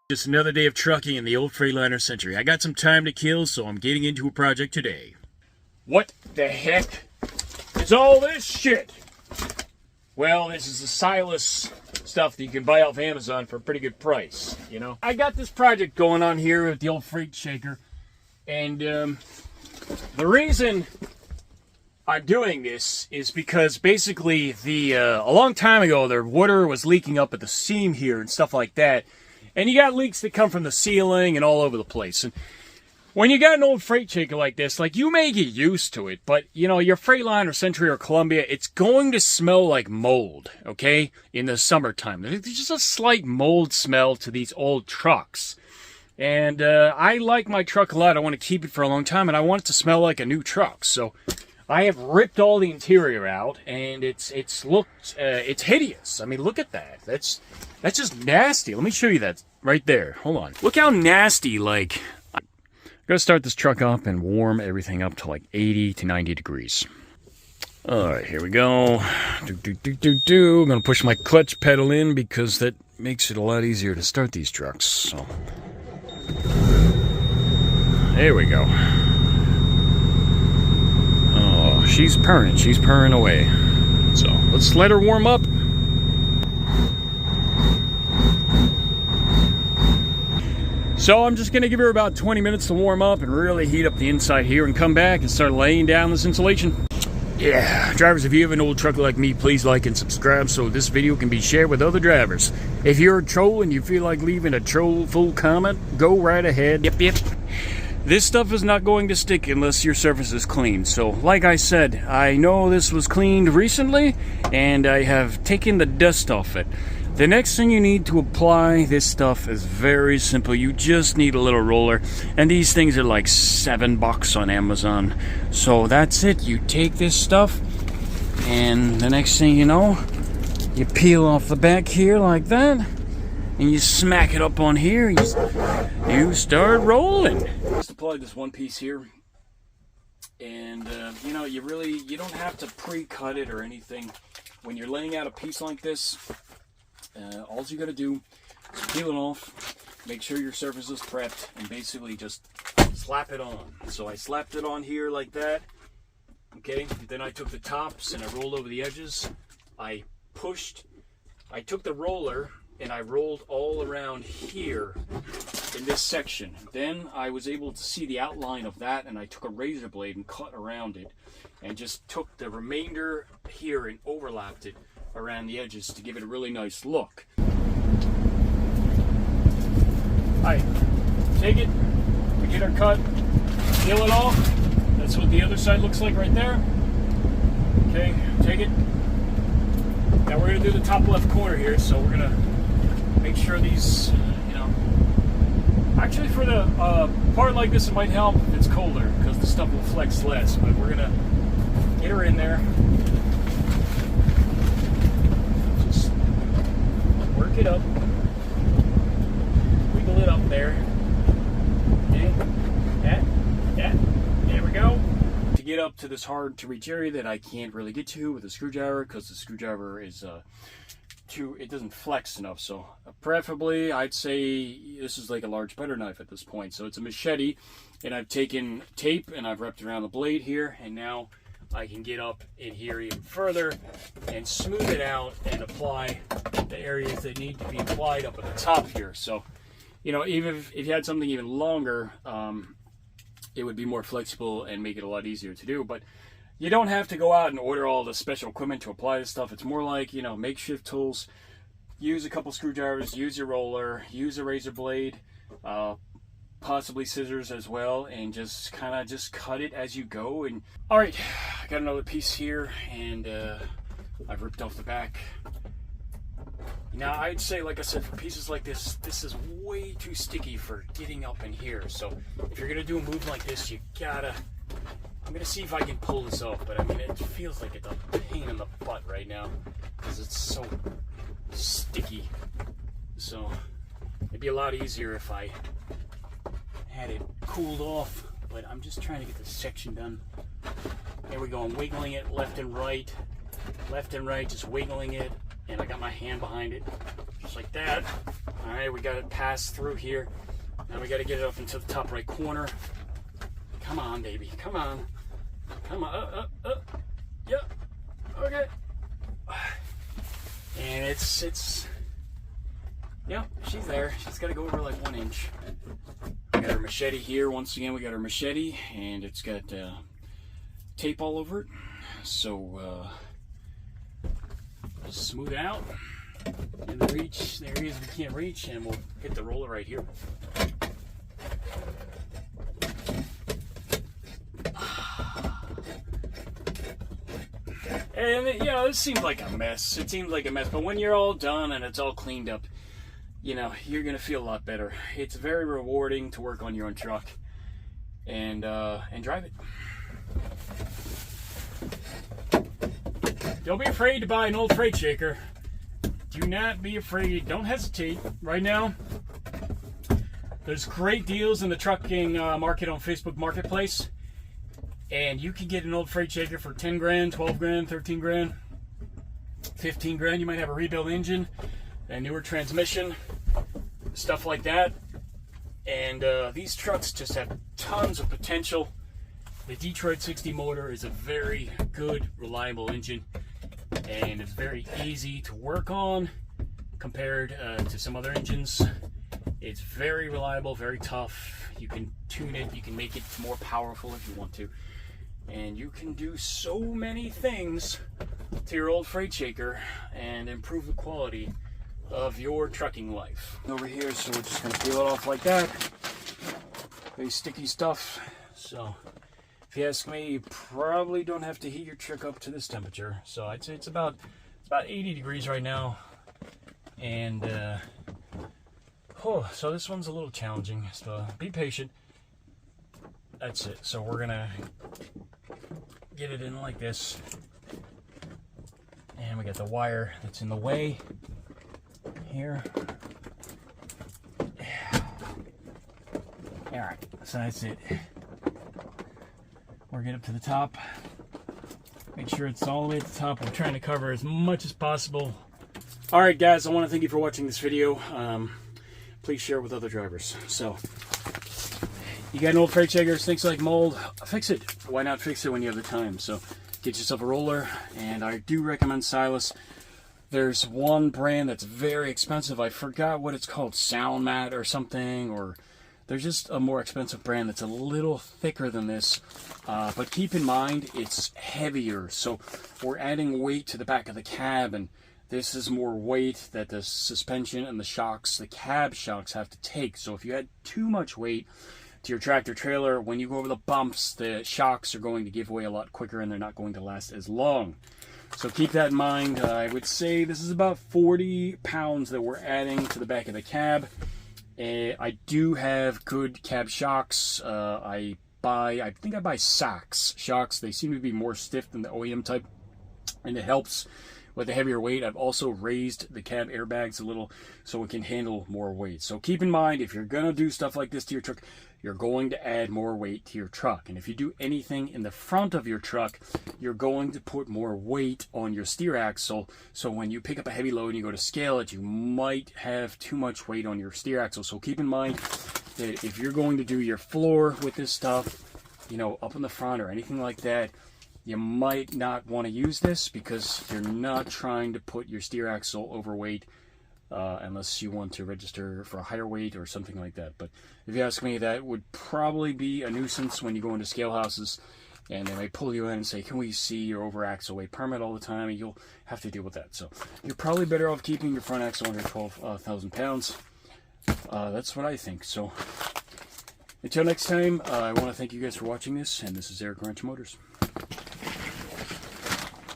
Just another day of trucking in the old Freightliner Century. I got some time to kill, so I'm getting into a project today. What the heck is all this shit? Well, this is the Siless stuff that you can buy off Amazon for a pretty good price, you know. I got this project going on here with the old freight shaker, and the reason I'm doing this is because basically a long time ago, the water was leaking up at the seam here and stuff like that. And you got leaks that come from the ceiling and all over the place. And when you got an old freight shaker like this, like, you may get used to it, but, you know, your Freightliner, Century, or Columbia, it's going to smell like mold, okay, in the summertime. There's just a slight mold smell to these old trucks. And I like my truck a lot. I want to keep it for a long time, and I want it to smell like a new truck. So I have ripped all the interior out, and it's hideous. I mean, look at that. That's just nasty. Let me show you that right there. Hold on. Look how nasty, like, I'm gonna start this truck up and warm everything up to like 80 to 90 degrees. All right, here we go. I'm gonna push my clutch pedal in because that makes it a lot easier to start these trucks. So there we go. Oh, she's purring away. So let's let her warm up. So I'm just going to give her about 20 minutes to warm up and really heat up the inside here and come back and start laying down this insulation. Yeah, drivers, if you have an old truck like me, please like and subscribe so this video can be shared with other drivers. If you're a troll and you feel like leaving a trollful comment, go right ahead. Yep. This stuff is not going to stick unless your surface is clean. So, like I said, I know this was cleaned recently, and I have taken the dust off it. The next thing you need to apply this stuff is very simple. You just need a little roller, and these things are like $7 on Amazon. So that's it. You take this stuff, and the next thing you know, you peel off the back here like that, and you smack it up on here, and you start rolling. Just apply this one piece here, and you know, you don't have to pre-cut it or anything. When you're laying out a piece like this, all you gotta do is peel it off, make sure your surface is prepped, and basically just slap it on. So I slapped it on here like that, okay? Then I took the tops and I rolled over the edges. I took the roller and I rolled all around here in this section. Then I was able to see the outline of that, and I took a razor blade and cut around it, and just took the remainder here and overlapped it around the edges to give it a really nice look. Alright, take it, we get our cut, peel it off. That's what the other side looks like right there. Okay, take it. Now we're going to do the top left corner here, so we're going to make sure these, you know, actually for the part like this it might help if it's colder, because the stuff will flex less, but we're going to get her in there. Work it up, wiggle it up there, there we go. To get up to this hard to reach area that I can't really get to with a screwdriver, because the screwdriver is it doesn't flex enough. So preferably I'd say this is like a large butter knife at this point, so it's a machete, and I've taken tape and I've wrapped around the blade here, and now I can get up in here even further and smooth it out and apply the areas that need to be applied up at the top here. So, you know, even if you had something even longer, it would be more flexible and make it a lot easier to do. But you don't have to go out and order all the special equipment to apply this stuff. It's more like, you know, makeshift tools. Use a couple screwdrivers, use your roller, use a razor blade, possibly scissors as well, and just kind of just cut it as you go. And all right, I got another piece here, and I've ripped off the back. Now I'd say, like I said, for pieces like this, this is way too sticky for getting up in here. So if you're gonna do a move like this, you gotta, I'm gonna see if I can pull this off, but I mean, it feels like it's a pain in the butt right now because it's so sticky. So it'd be a lot easier if I had it cooled off, but I'm just trying to get this section done. There we go. I'm wiggling it left and right, just wiggling it, and I got my hand behind it, just like that. All right, we got it passed through here. Now we got to get it up into the top right corner. Come on, baby. Come on. Come on. Up. Yep. Okay. And it's. Yep, she's there. She's got to go over like 1 inch. We got our machete here. Once again, we got our machete, and it's got tape all over it. So smooth it out. In the reach, the areas we can't reach, and we'll hit the roller right here. And you know, this seems like a mess. It seems like a mess, but when you're all done and it's all cleaned up, you know, you're gonna feel a lot better. It's very rewarding to work on your own truck and drive it. Don't be afraid to buy an old freight shaker. Do not be afraid. Don't hesitate. Right now, there's great deals in the trucking market on Facebook Marketplace. And you can get an old freight shaker for 10 grand, 12 grand, 13 grand, 15 grand. You might have a rebuilt engine, a newer transmission, stuff like that. And these trucks just have tons of potential. The Detroit 60 motor is a very good, reliable engine. And it's very easy to work on compared to some other engines. It's very reliable, very tough. You can tune it, you can make it more powerful if you want to. And you can do so many things to your old freight shaker and improve the quality of your trucking life. Over here, so we're just gonna peel it off like that. Very sticky stuff. So if you ask me, you probably don't have to heat your truck up to this temperature. So I'd say it's about 80 degrees right now. And so this one's a little challenging, so be patient. That's it. So we're gonna get it in like this. And we got the wire that's in the way here. Alright, so that's it. We're getting up to the top. Make sure it's all the way at the top. We're trying to cover as much as possible. Alright guys, I want to thank you for watching this video. Please share it with other drivers. So, you got an old freight shaker, stinks like mold, fix it. Why not fix it when you have the time? So, get yourself a roller, and I do recommend Siless. There's one brand that's very expensive. I forgot what it's called, Soundmat or something, or there's just a more expensive brand that's a little thicker than this. But keep in mind, it's heavier. So we're adding weight to the back of the cab, and this is more weight that the suspension and the shocks, the cab shocks, have to take. So if you add too much weight to your tractor trailer, when you go over the bumps, the shocks are going to give way a lot quicker and they're not going to last as long. So keep that in mind. I would say this is about 40 pounds that we're adding to the back of the cab. I do have good cab shocks. I think I buy Sachs shocks. They seem to be more stiff than the OEM type, and it helps with the heavier weight. I've also raised the cab airbags a little so it can handle more weight. So keep in mind, if you're gonna do stuff like this to your truck, you're going to add more weight to your truck. And if you do anything in the front of your truck, you're going to put more weight on your steer axle. So when you pick up a heavy load and you go to scale it, you might have too much weight on your steer axle. So keep in mind that if you're going to do your floor with this stuff, you know, up in the front or anything like that, you might not want to use this because you're not trying to put your steer axle overweight unless you want to register for a higher weight or something like that. But if you ask me, that would probably be a nuisance when you go into scale houses and they might pull you in and say, can we see your over axle weight permit all the time? And you'll have to deal with that. So you're probably better off keeping your front axle under 12,000 pounds. That's what I think. So until next time, I want to thank you guys for watching this, and this is Eric Ranch Motors.